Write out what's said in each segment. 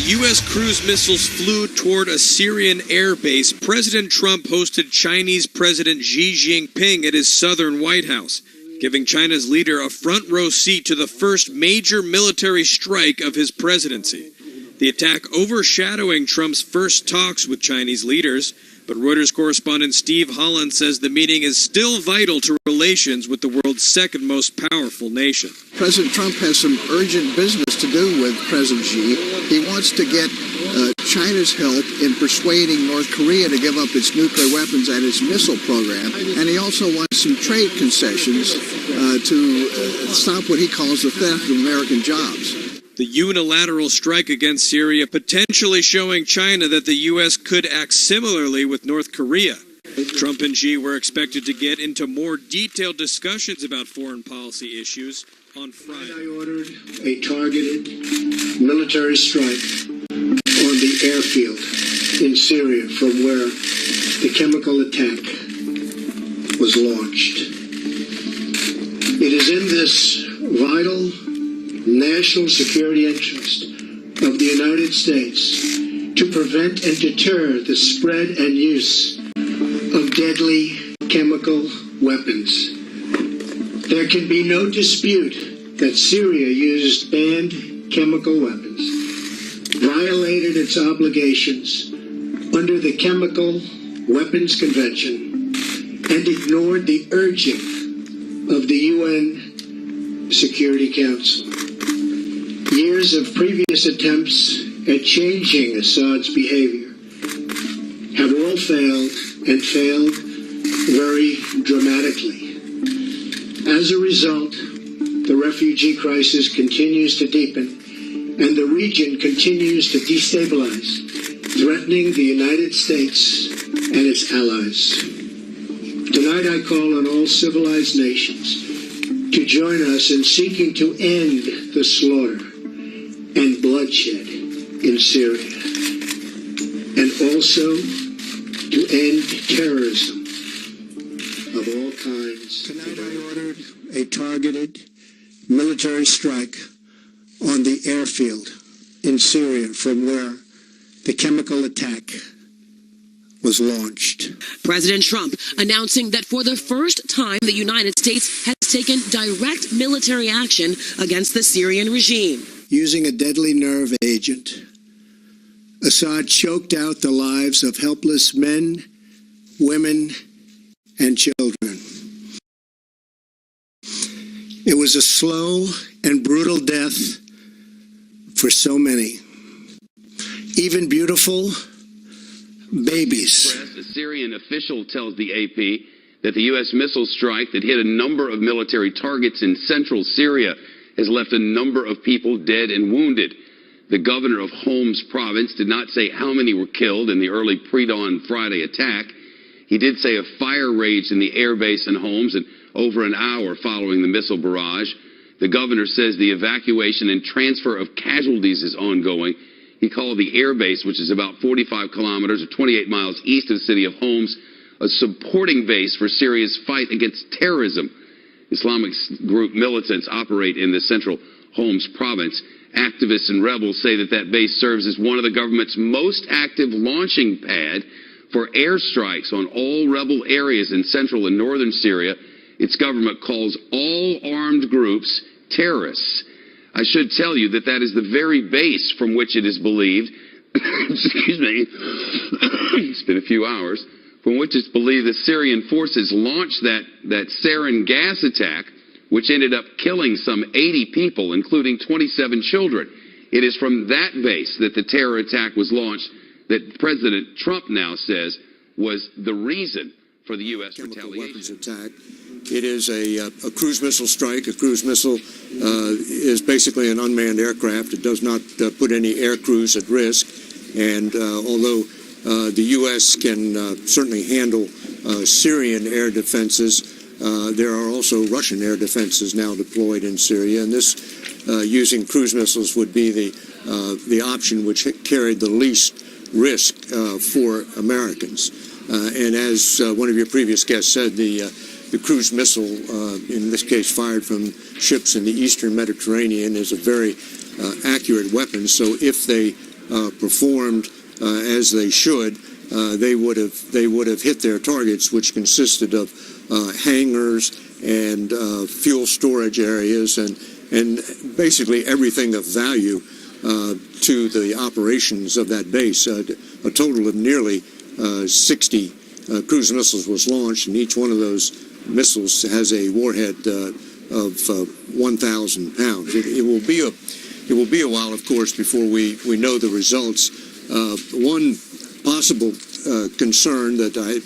U.S. cruise missiles flew toward a Syrian air base, President Trump hosted Chinese President Xi Jinping at his southern White House, giving China's leader a front-row seat to the first major military strike of his presidency. The attack overshadowing Trump's first talks with Chinese leaders, but Reuters correspondent Steve Holland says the meeting is still vital to relations with the world's second most powerful nation. President Trump has some urgent business to do with President Xi. He wants to get China's help in persuading North Korea to give up its nuclear weapons and its missile program. And he also wants some trade concessions to stop what he calls the theft of American jobs. The unilateral strike against Syria potentially showing China that the U.S. could act similarly with North Korea. Trump and Xi were expected to get into more detailed discussions about foreign policy issues on Friday. I ordered a targeted military strike on the airfield in Syria from where the chemical attack was launched. It is in this vital national security interest of the United States to prevent and deter the spread and use of deadly chemical weapons. There can be no dispute that Syria used banned chemical weapons, violated its obligations under the Chemical Weapons Convention, and ignored the urging of the UN Security Council. Years of previous attempts at changing Assad's behavior have all failed, and failed very dramatically. As a result, the refugee crisis continues to deepen, and the region continues to destabilize, threatening the United States and its allies. Tonight I call on all civilized nations to join us in seeking to end the slaughter and bloodshed in Syria, and also to end terrorism of all kinds. Tonight I ordered a targeted military strike on the airfield in Syria from where the chemical attack was launched. President Trump announcing that for the first time the United States has taken direct military action against the Syrian regime. Using a deadly nerve agent, Assad choked out the lives of helpless men, women, and children. It was a slow and brutal death for so many, even beautiful babies. A Syrian official tells the AP that the U.S. missile strike that hit a number of military targets in central Syria has left a number of people dead and wounded. The governor of Homs province did not say how many were killed in the early pre-dawn Friday attack. He did say a fire raged in the air base in Homs and over an hour following the missile barrage. The governor says the evacuation and transfer of casualties is ongoing. He called the air base, which is about 45 kilometers or 28 miles east of the city of Homs, a supporting base for Syria's fight against terrorism. Islamic group militants operate in the central Homs province. Activists and rebels say that that base serves as one of the government's most active launching pad for airstrikes on all rebel areas in central and northern Syria. Its government calls all armed groups terrorists. I should tell you that that is the very base from which it is believed, excuse me, it's been a few hours, from which it's believed the Syrian forces launched that sarin gas attack, which ended up killing some 80 people, including 27 children. It is from that base that the terror attack was launched that President Trump now says was the reason for the U.S. retaliation. Attack. It is a cruise missile strike. A cruise missile is basically an unmanned aircraft. It does not put any air crews at risk. And although the U.S. can certainly handle Syrian air defenses, there are also Russian air defenses now deployed in Syria. And this, using cruise missiles, would be the option which carried the least risk for Americans. And as one of your previous guests said, the cruise missile, in this case fired from ships in the eastern Mediterranean, is a very accurate weapon. So if they performed as they should, they would have hit their targets, which consisted of hangars and fuel storage areas and basically everything of value to the operations of that base. A total of nearly 60 cruise missiles was launched, and each one of those missiles has a warhead of 1,000 pounds. It will be a while, of course, before we know the results. One possible concern that I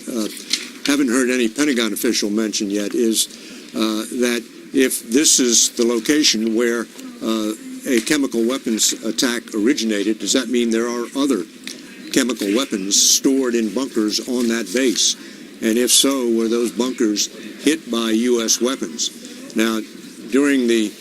haven't heard any Pentagon official mention yet is that if this is the location where a chemical weapons attack originated, does that mean there are other chemical weapons stored in bunkers on that base? And if so, were those bunkers hit by U.S. weapons? Now, during the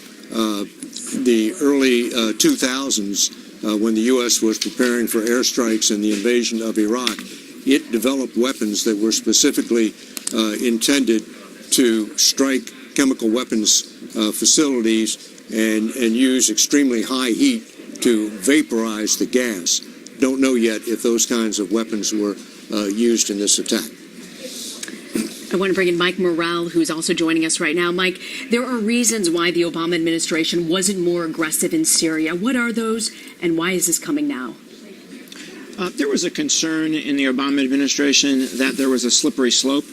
early 2000s, when the U.S. was preparing for airstrikes and the invasion of Iraq, it developed weapons that were specifically intended to strike chemical weapons facilities and use extremely high heat to vaporize the gas. Don't know yet if those kinds of weapons were used in this attack. I want to bring in Mike Morrell, who's also joining us right now. Mike, there are reasons why the Obama administration wasn't more aggressive in Syria. What are those, and why is this coming now? There was a concern in the Obama administration that there was a slippery slope,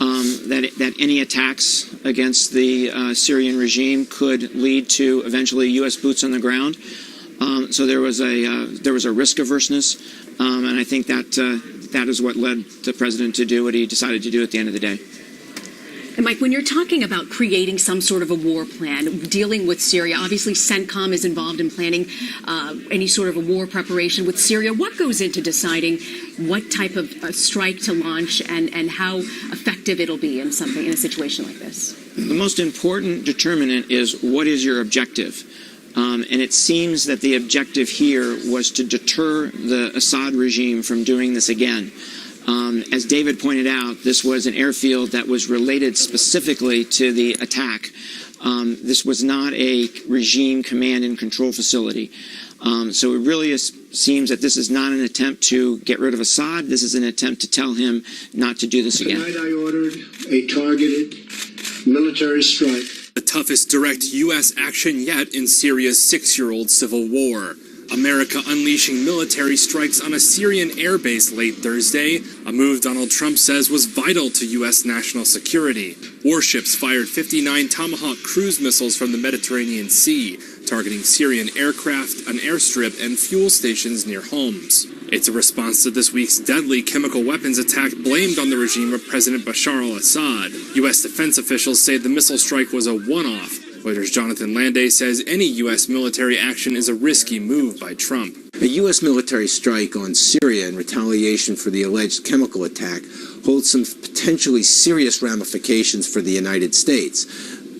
that any attacks against the Syrian regime could lead to eventually U.S. boots on the ground. So there was a risk averseness, and I think that is what led the president to do what he decided to do at the end of the day. And Mike, when you're talking about creating some sort of a war plan, dealing with Syria, obviously CENTCOM is involved in planning any sort of a war preparation with Syria. What goes into deciding what type of strike to launch and how effective it'll be in a situation like this? The most important determinant is what is your objective? And it seems that the objective here was to deter the Assad regime from doing this again. As David pointed out, this was an airfield that was related specifically to the attack. This was not a regime command and control facility. So it really seems that this is not an attempt to get rid of Assad. This is an attempt to tell him not to do this again. Tonight I ordered a targeted military strike. The toughest direct U.S. action yet in Syria's 6-year-old civil war. America unleashing military strikes on a Syrian airbase late Thursday, a move Donald Trump says was vital to U.S. national security. Warships fired 59 Tomahawk cruise missiles from the Mediterranean Sea, targeting Syrian aircraft, an airstrip, and fuel stations near Homs. It's a response to this week's deadly chemical weapons attack blamed on the regime of President Bashar al-Assad. U.S. defense officials say the missile strike was a one-off. Reuters' Jonathan Landay says any U.S. military action is a risky move by Trump. A U.S. military strike on Syria in retaliation for the alleged chemical attack holds some potentially serious ramifications for the United States,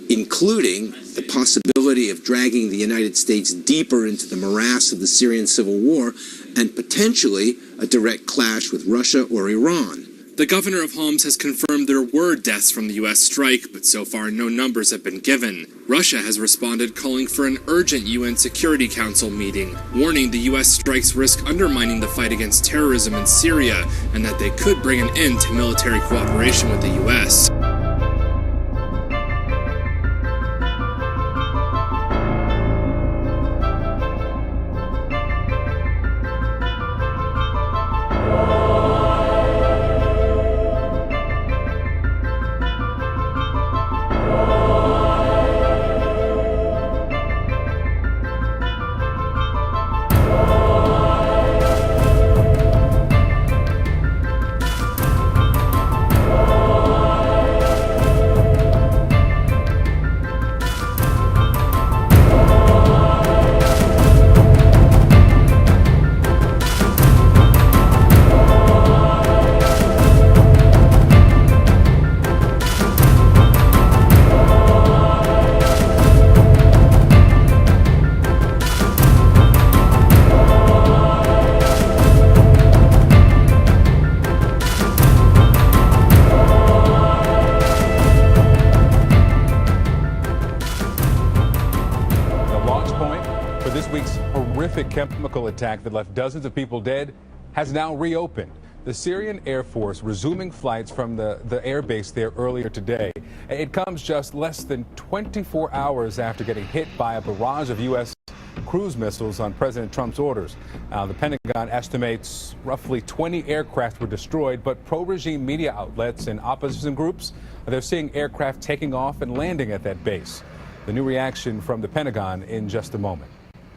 including the possibility of dragging the United States deeper into the morass of the Syrian civil war and potentially a direct clash with Russia or Iran. The governor of Homs has confirmed there were deaths from the U.S. strike, but so far no numbers have been given. Russia has responded calling for an urgent UN Security Council meeting, warning the U.S. strikes risk undermining the fight against terrorism in Syria and that they could bring an end to military cooperation with the U.S. horrific chemical attack that left dozens of people dead has now reopened. The Syrian Air Force resuming flights from the air base there earlier today. It comes just less than 24 hours after getting hit by a barrage of U.S. cruise missiles on President Trump's orders. The Pentagon estimates roughly 20 aircraft were destroyed, but pro-regime media outlets and opposition groups, they're seeing aircraft taking off and landing at that base. The new reaction from the Pentagon in just a moment.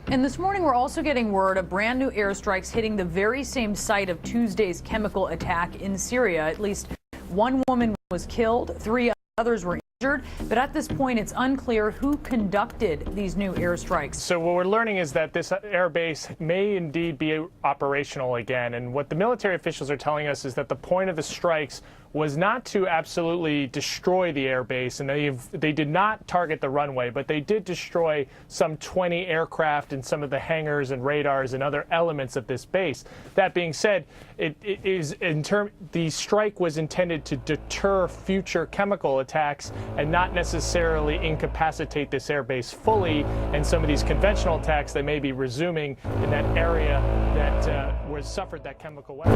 And this morning, we're also getting word of brand new airstrikes hitting the very same site of Tuesday's chemical attack in Syria. At least one woman was killed, 3 others were injured. But at this point, it's unclear who conducted these new airstrikes. So what we're learning is that this air base may indeed be operational again. And what the military officials are telling us is that the point of the strikes was not to absolutely destroy the air base, and they did not target the runway, but they did destroy some 20 aircraft and some of the hangars and radars and other elements of this base. That being said, the strike was intended to deter future chemical attacks and not necessarily incapacitate this air base fully, and some of these conventional attacks they may be resuming in that area that suffered that chemical weapon.